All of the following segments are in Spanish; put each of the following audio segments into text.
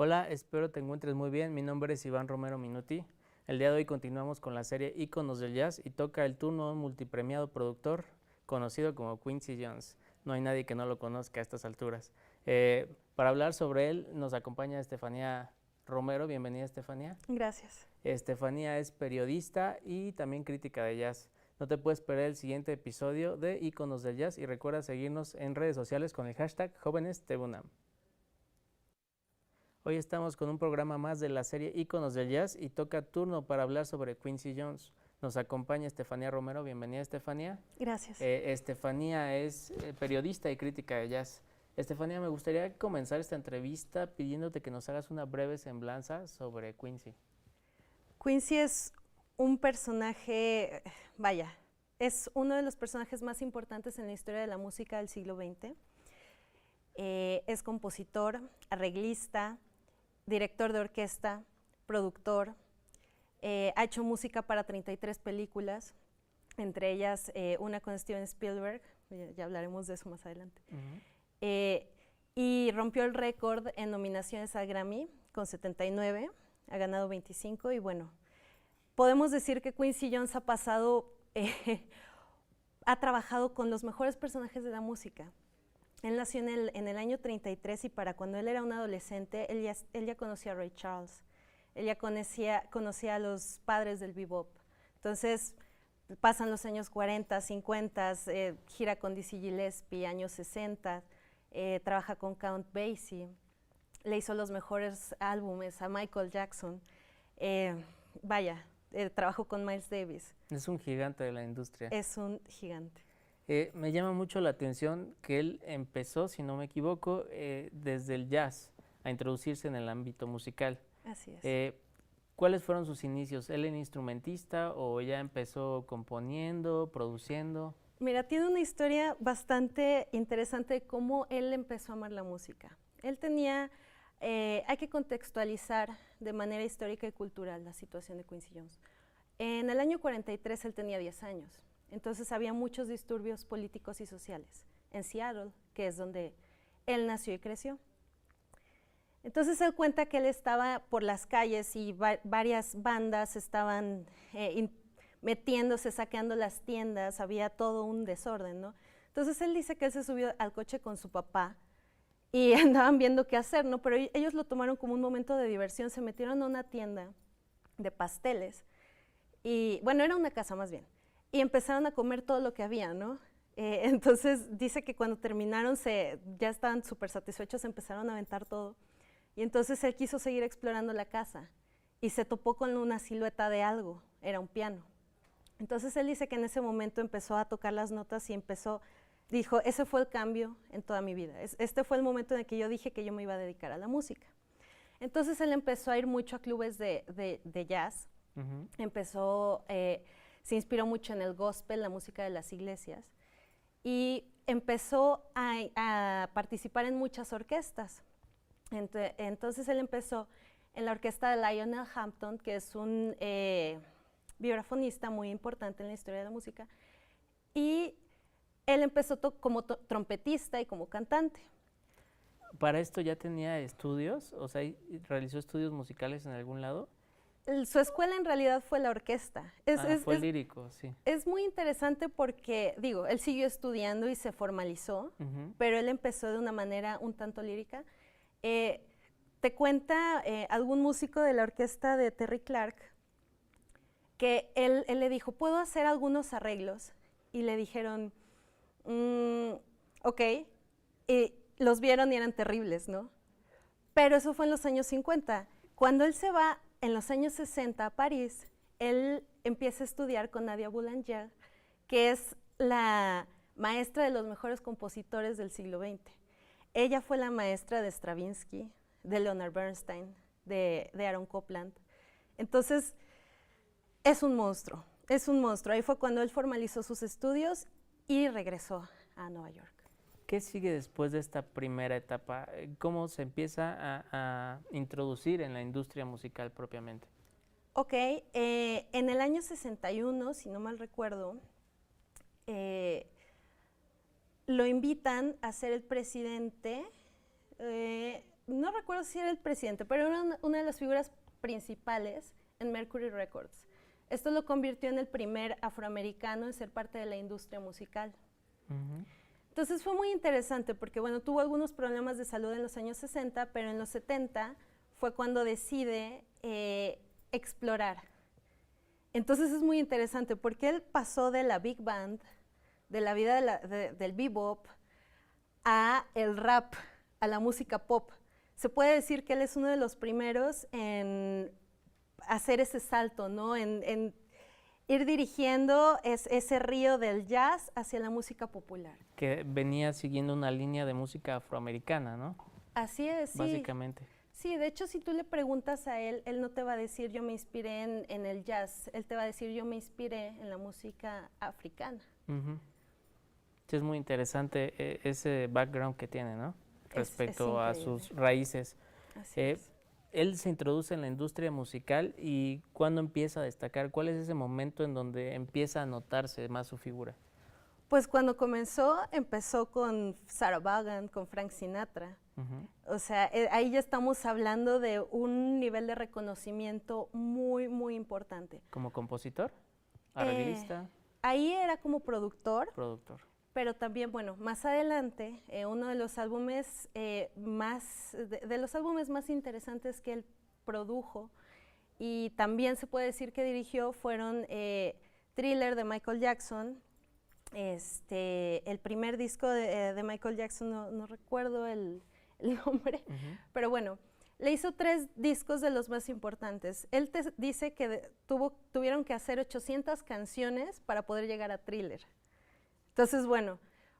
Hola, espero te encuentres muy bien. Mi nombre es Iván Romero Minuti. El día de hoy continuamos con la serie Íconos del Jazz y toca el turno a un multipremiado productor conocido como Quincy Jones. No hay nadie que no lo conozca a estas alturas. Para hablar sobre él nos acompaña Estefanía Romero. Bienvenida, Estefanía. Gracias. Estefanía es periodista y también crítica de jazz. No te puedes perder el siguiente episodio de Íconos del Jazz y recuerda seguirnos en redes sociales con el hashtag JovenesTVUNAM. Hoy estamos con un programa más de la serie Íconos del Jazz y toca turno para hablar sobre Quincy Jones. Nos acompaña Estefanía Romero. Bienvenida, Estefanía. Gracias. Estefanía es periodista y crítica de jazz. Estefanía, me gustaría comenzar esta entrevista pidiéndote que nos hagas una breve semblanza sobre Quincy. Quincy es un personaje, vaya, es uno de los personajes más importantes en la historia de la música del siglo XX. Es compositor, arreglista, director de orquesta, productor, ha hecho música para 33 películas, entre ellas una con Steven Spielberg, ya hablaremos de eso más adelante, y rompió el récord en nominaciones a Grammy con 79, ha ganado 25 y bueno, podemos decir que Quincy Jones ha trabajado con los mejores personajes de la música. Él nació en el año 33 y para cuando él era un adolescente, él ya conocía a Ray Charles, él ya conocía a los padres del bebop. Entonces, pasan los años 40, 50, gira con Dizzy Gillespie, años 60, trabaja con Count Basie, le hizo los mejores álbumes a Michael Jackson, trabajó con Miles Davis. Es un gigante de la industria. Es un gigante. Me llama mucho la atención que él empezó, si no me equivoco, desde el jazz a introducirse en el ámbito musical. Así es. ¿Cuáles fueron sus inicios? ¿Él era instrumentista o ya empezó componiendo, produciendo? Mira, tiene una historia bastante interesante de cómo él empezó a amar la música. Él tenía, hay que contextualizar de manera histórica y cultural la situación de Quincy Jones. En el año 43 él tenía 10 años. Entonces había muchos disturbios políticos y sociales en Seattle, que es donde él nació y creció. Entonces él cuenta que él estaba por las calles y varias bandas estaban metiéndose, saqueando las tiendas, había todo un desorden, ¿no? Entonces él dice que él se subió al coche con su papá y andaban viendo qué hacer, ¿no? Pero ellos lo tomaron como un momento de diversión, se metieron a una tienda de pasteles y, bueno, era una casa más bien. Y empezaron a comer todo lo que había, ¿no? Entonces dice que cuando terminaron ya estaban súper satisfechos, empezaron a aventar todo. Y entonces él quiso seguir explorando la casa y se topó con una silueta de algo, era un piano. Entonces él dice que en ese momento empezó a tocar las notas y dijo, ese fue el cambio en toda mi vida. Este fue el momento en el que yo dije que yo me iba a dedicar a la música. Entonces él empezó a ir mucho a clubes de jazz, se inspiró mucho en el gospel, la música de las iglesias, y empezó a participar en muchas orquestas. Entonces él empezó en la orquesta de Lionel Hampton, que es un vibrafonista muy importante en la historia de la música, y él empezó como trompetista y como cantante. ¿Para esto ya tenía estudios? O sea, ¿realizó estudios musicales en algún lado? Su escuela en realidad fue la orquesta. Fue lírico, sí. Es muy interesante porque, digo, él siguió estudiando y se formalizó, pero él empezó de una manera un tanto lírica. Te cuenta algún músico de la orquesta de Terry Clark que él le dijo, ¿puedo hacer algunos arreglos? Y le dijeron, ok, y los vieron y eran terribles, ¿no? Pero eso fue en los años 50. Cuando él se va en los años 60 a París, él empieza a estudiar con Nadia Boulanger, que es la maestra de los mejores compositores del siglo XX. Ella fue la maestra de Stravinsky, de Leonard Bernstein, de Aaron Copland. Entonces, es un monstruo, es un monstruo. Ahí fue cuando él formalizó sus estudios y regresó a Nueva York. ¿Qué sigue después de esta primera etapa? ¿Cómo se empieza a introducir en la industria musical propiamente? Ok, en el año 61, si no mal recuerdo, lo invitan a ser el presidente no recuerdo si era el presidente, pero era una de las figuras principales en Mercury Records. Esto lo convirtió en el primer afroamericano en ser parte de la industria musical. Entonces fue muy interesante porque, bueno, tuvo algunos problemas de salud en los años 60, pero en los 70 fue cuando decide explorar. Entonces es muy interesante porque él pasó de la big band, de la vida del bebop, a el rap, a la música pop. Se puede decir que él es uno de los primeros en hacer ese salto, ¿no? En ir dirigiendo ese río del jazz hacia la música popular. Que venía siguiendo una línea de música afroamericana, ¿no? Así es, sí. Básicamente. Sí, de hecho, si tú le preguntas a él, él no te va a decir yo me inspiré en el jazz, él te va a decir yo me inspiré en la música africana. Sí, es muy interesante ese background que tiene, ¿no? Respecto es a sus raíces. Así es. Él se introduce en la industria musical y ¿cuándo empieza a destacar? ¿Cuál es ese momento en donde empieza a notarse más su figura? Pues cuando empezó con Sarah Vaughan, con Frank Sinatra. O sea, ahí ya estamos hablando de un nivel de reconocimiento muy, muy importante. ¿Como compositor? ¿Arreglista? Ahí era como productor. Productor. Pero también, bueno, más adelante, uno de los álbumes de los álbumes más interesantes que él produjo y también se puede decir que dirigió fueron Thriller de Michael Jackson, el primer disco de Michael Jackson, no recuerdo el nombre, pero bueno, le hizo 3 discos de los más importantes. Él dice que tuvieron que hacer 800 canciones para poder llegar a Thriller. Entonces, bueno,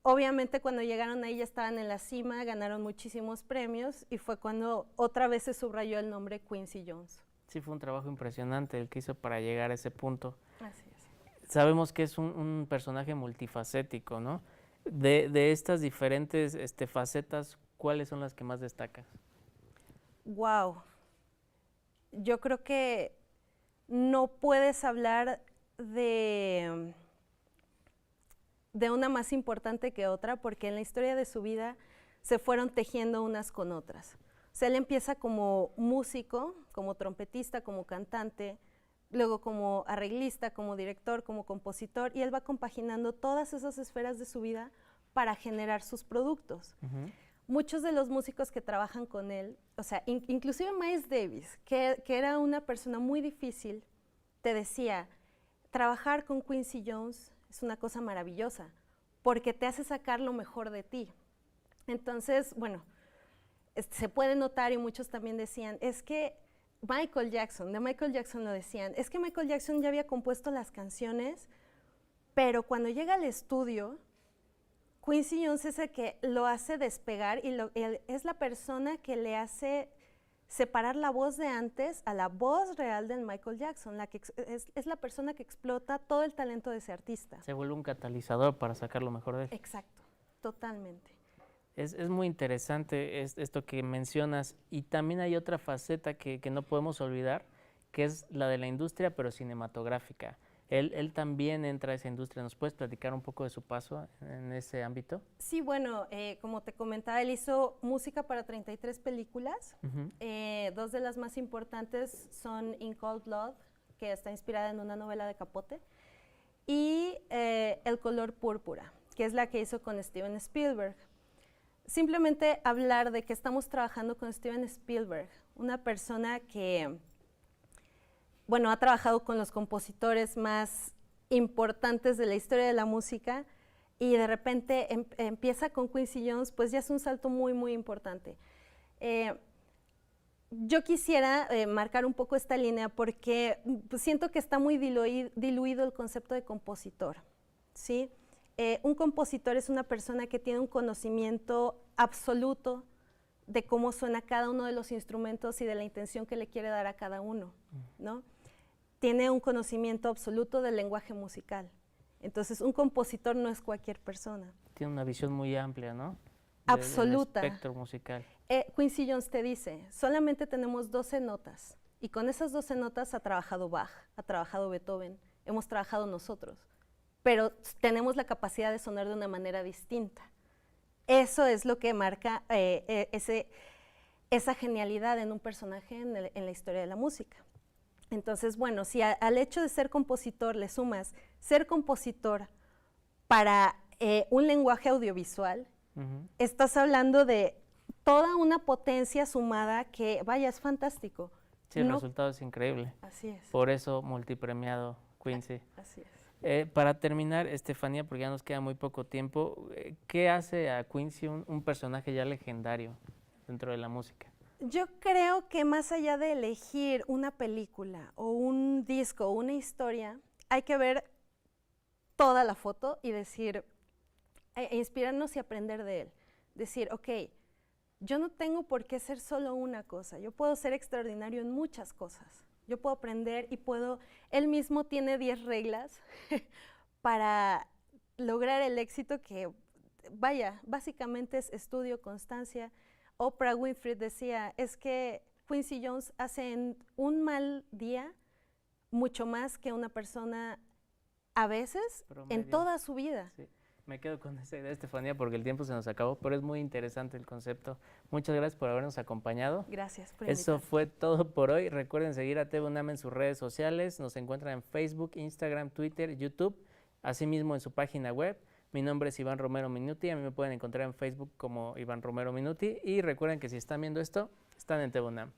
obviamente cuando llegaron ahí ya estaban en la cima, ganaron muchísimos premios y fue cuando otra vez se subrayó el nombre Quincy Jones. Sí, fue un trabajo impresionante el que hizo para llegar a ese punto. Así es. Sabemos que es un personaje multifacético, ¿no? De estas diferentes facetas, ¿cuáles son las que más destacas? Wow. Yo creo que no puedes hablar de una más importante que otra, porque en la historia de su vida se fueron tejiendo unas con otras. O sea, él empieza como músico, como trompetista, como cantante, luego como arreglista, como director, como compositor, y él va compaginando todas esas esferas de su vida para generar sus productos. Muchos de los músicos que trabajan con él, o sea, inclusive Miles Davis, que era una persona muy difícil, te decía, trabajar con Quincy Jones es una cosa maravillosa, porque te hace sacar lo mejor de ti. Entonces, bueno, se puede notar y muchos también decían, es que de Michael Jackson lo decían, es que Michael Jackson ya había compuesto las canciones, pero cuando llega al estudio, Quincy Jones es el que lo hace despegar y es la persona que le hace separar la voz de antes a la voz real del Michael Jackson, es la persona que explota todo el talento de ese artista. Se vuelve un catalizador para sacar lo mejor de él. Exacto, totalmente. Es muy interesante esto que mencionas y también hay otra faceta que no podemos olvidar, que es la de la industria pero cinematográfica. Él también entra a esa industria. ¿Nos puedes platicar un poco de su paso en ese ámbito? Sí, bueno, como te comentaba, él hizo música para 33 películas. 2 de las más importantes son In Cold Blood, que está inspirada en una novela de Capote, y El color púrpura, que es la que hizo con Steven Spielberg. Simplemente hablar de que estamos trabajando con Steven Spielberg, una persona que bueno, ha trabajado con los compositores más importantes de la historia de la música y de repente empieza con Quincy Jones, pues ya es un salto muy, muy importante. Yo quisiera marcar un poco esta línea porque siento que está muy diluido el concepto de compositor, ¿sí? Un compositor es una persona que tiene un conocimiento absoluto de cómo suena cada uno de los instrumentos y de la intención que le quiere dar a cada uno, ¿no? Tiene un conocimiento absoluto del lenguaje musical. Entonces, un compositor no es cualquier persona. Tiene una visión muy amplia, ¿no? Absoluta. Del espectro musical. Quincy Jones te dice, solamente tenemos 12 notas, y con esas 12 notas ha trabajado Bach, ha trabajado Beethoven, hemos trabajado nosotros, pero tenemos la capacidad de sonar de una manera distinta. Eso es lo que marca esa genialidad en un personaje en la historia de la música. Entonces, bueno, si al hecho de ser compositor le sumas ser compositor para un lenguaje audiovisual, estás hablando de toda una potencia sumada que, vaya, es fantástico. Sí, el resultado es increíble. Así es. Por eso multipremiado Quincy. Así es. Para terminar, Estefanía, porque ya nos queda muy poco tiempo, ¿qué hace a Quincy un personaje ya legendario dentro de la música? Yo creo que más allá de elegir una película o un disco o una historia, hay que ver toda la foto y decir, inspirarnos y aprender de él. Decir, ok, yo no tengo por qué ser solo una cosa, yo puedo ser extraordinario en muchas cosas. Yo puedo aprender y él mismo tiene 10 reglas para lograr el éxito que, vaya, básicamente es estudio, constancia. Oprah Winfrey decía, es que Quincy Jones hace en un mal día mucho más que una persona a veces promedio. En toda su vida. Sí. Me quedo con esa idea, Estefanía, porque el tiempo se nos acabó, pero es muy interesante el concepto. Muchas gracias por habernos acompañado. Gracias por Eso invitarme. fue todo por hoy. Recuerden seguir a TV UNAM en sus redes sociales. Nos encuentran en Facebook, Instagram, Twitter, YouTube, asimismo en su página web. Mi nombre es Iván Romero Minuti. A mí me pueden encontrar en Facebook como Iván Romero Minuti. Y recuerden que si están viendo esto, están en TV UNAM.